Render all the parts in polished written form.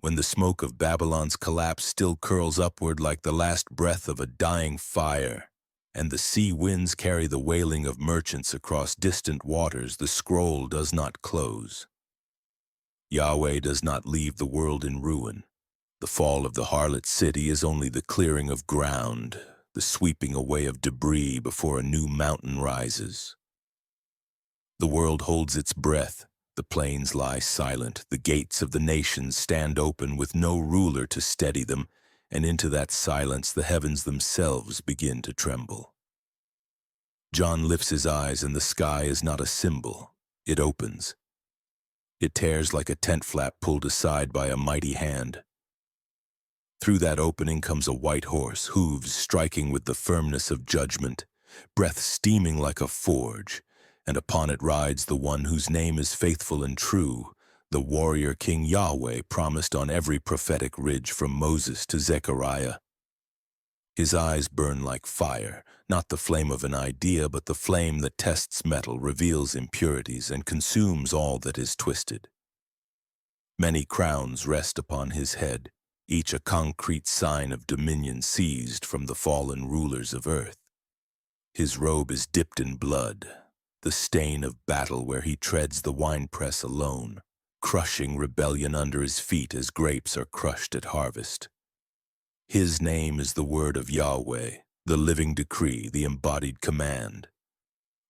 when the smoke of Babylon's collapse still curls upward like the last breath of a dying fire, and the sea winds carry the wailing of merchants across distant waters, the scroll does not close. Yahweh does not leave the world in ruin. The fall of the harlot city is only the clearing of ground, the sweeping away of debris before a new mountain rises. The world holds its breath, the plains lie silent, the gates of the nations stand open with no ruler to steady them, and into that silence the heavens themselves begin to tremble. John lifts his eyes, and the sky is not a symbol. It opens. It tears like a tent flap pulled aside by a mighty hand. Through that opening comes a white horse, hooves striking with the firmness of judgment, breath steaming like a forge, and upon it rides the one whose name is faithful and true, the warrior King Yahweh promised on every prophetic ridge from Moses to Zechariah. His eyes burn like fire, not the flame of an idea, but the flame that tests metal, reveals impurities, and consumes all that is twisted. Many crowns rest upon his head, each a concrete sign of dominion seized from the fallen rulers of earth. His robe is dipped in blood, the stain of battle where he treads the winepress alone, crushing rebellion under his feet as grapes are crushed at harvest. His name is the word of Yahweh, the living decree, the embodied command.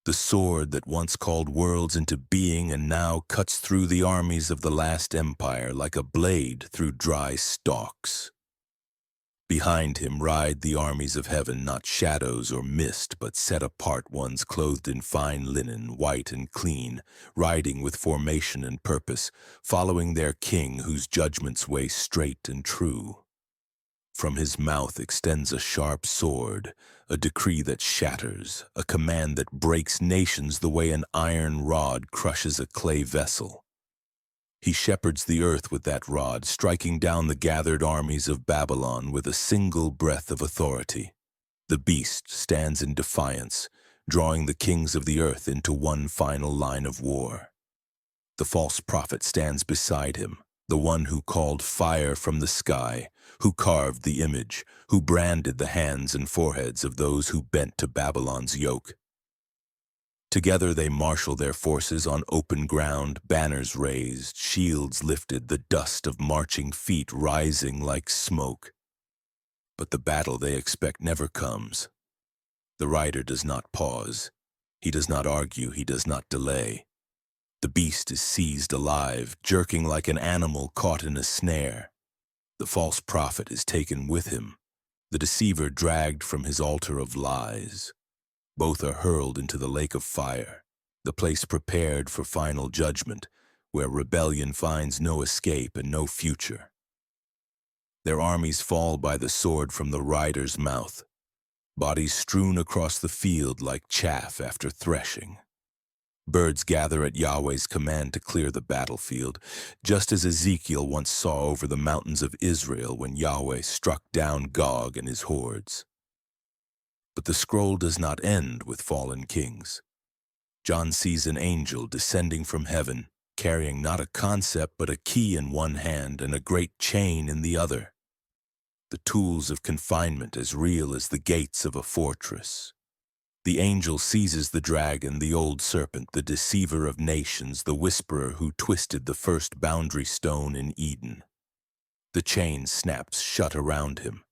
The sword that once called worlds into being and now cuts through the armies of the last empire like a blade through dry stalks. Behind him ride the armies of heaven, not shadows or mist, but set apart ones clothed in fine linen, white and clean, riding with formation and purpose, following their king whose judgments weigh straight and true. From his mouth extends a sharp sword, a decree that shatters, a command that breaks nations the way an iron rod crushes a clay vessel. He shepherds the earth with that rod, striking down the gathered armies of Babylon with a single breath of authority. The beast stands in defiance, drawing the kings of the earth into one final line of war. The false prophet stands beside him, the one who called fire from the sky, who carved the image, who branded the hands and foreheads of those who bent to Babylon's yoke. Together they marshal their forces on open ground, banners raised, shields lifted, the dust of marching feet rising like smoke. But the battle they expect never comes. The rider does not pause. He does not argue. He does not delay. The beast is seized alive, jerking like an animal caught in a snare. The false prophet is taken with him, the deceiver dragged from his altar of lies. Both are hurled into the lake of fire, the place prepared for final judgment, where rebellion finds no escape and no future. Their armies fall by the sword from the rider's mouth, bodies strewn across the field like chaff after threshing. Birds gather at Yahweh's command to clear the battlefield, just as Ezekiel once saw over the mountains of Israel when Yahweh struck down Gog and his hordes. But the scroll does not end with fallen kings. John sees an angel descending from heaven, carrying not a concept but a key in one hand and a great chain in the other. The tools of confinement as real as the gates of a fortress. The angel seizes the dragon, the old serpent, the deceiver of nations, the whisperer who twisted the first boundary stone in Eden. The chain snaps shut around him.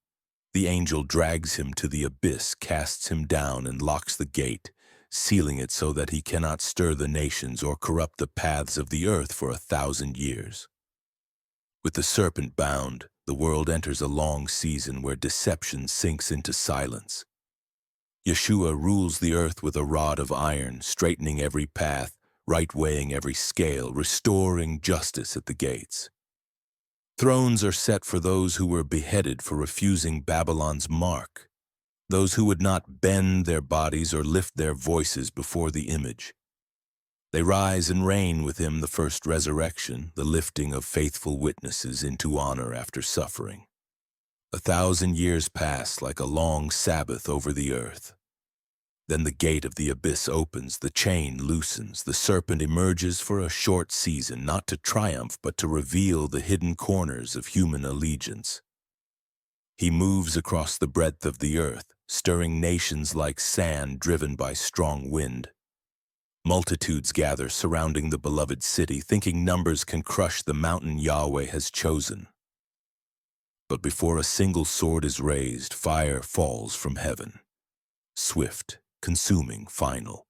The angel drags him to the abyss, casts him down, and locks the gate, sealing it so that he cannot stir the nations or corrupt the paths of the earth for 1,000 years. With the serpent bound, the world enters a long season where deception sinks into silence. Yeshua rules the earth with a rod of iron, straightening every path, right-weighing every scale, restoring justice at the gates. Thrones are set for those who were beheaded for refusing Babylon's mark, those who would not bend their bodies or lift their voices before the image. They rise and reign with him the first resurrection, the lifting of faithful witnesses into honor after suffering. 1,000 years pass like a long Sabbath over the earth. Then the gate of the abyss opens, the chain loosens, the serpent emerges for a short season, not to triumph but to reveal the hidden corners of human allegiance. He moves across the breadth of the earth, stirring nations like sand driven by strong wind. Multitudes gather surrounding the beloved city, thinking numbers can crush the mountain Yahweh has chosen. But before a single sword is raised, fire falls from heaven. Swift, consuming, final.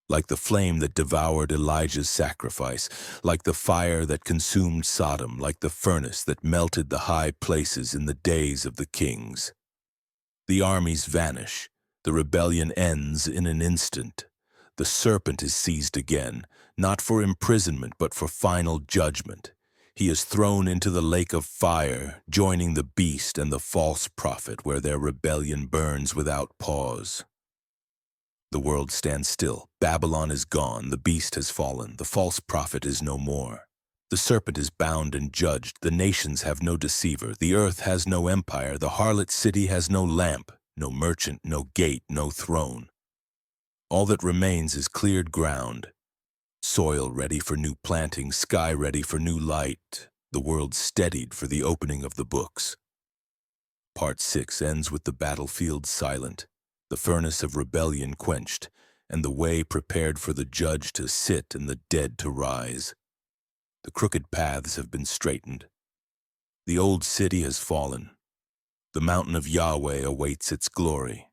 Like the flame that devoured Elijah's sacrifice, like the fire that consumed Sodom, like the furnace that melted the high places in the days of the kings. The armies vanish, the rebellion ends in an instant. The serpent is seized again, not for imprisonment but for final judgment. He is thrown into the lake of fire, joining the beast and the false prophet where their rebellion burns without pause. The world stands still. Babylon is gone. The beast has fallen. The false prophet is no more. The serpent is bound and judged. The nations have no deceiver. The earth has no empire. The harlot city has no lamp, no merchant, no gate, no throne. All that remains is cleared ground. Soil ready for new planting, sky ready for new light, the world steadied for the opening of the books. Part 6 ends with the battlefield silent, the furnace of rebellion quenched, and the way prepared for the judge to sit and the dead to rise. The crooked paths have been straightened. The old city has fallen. The mountain of Yahweh awaits its glory.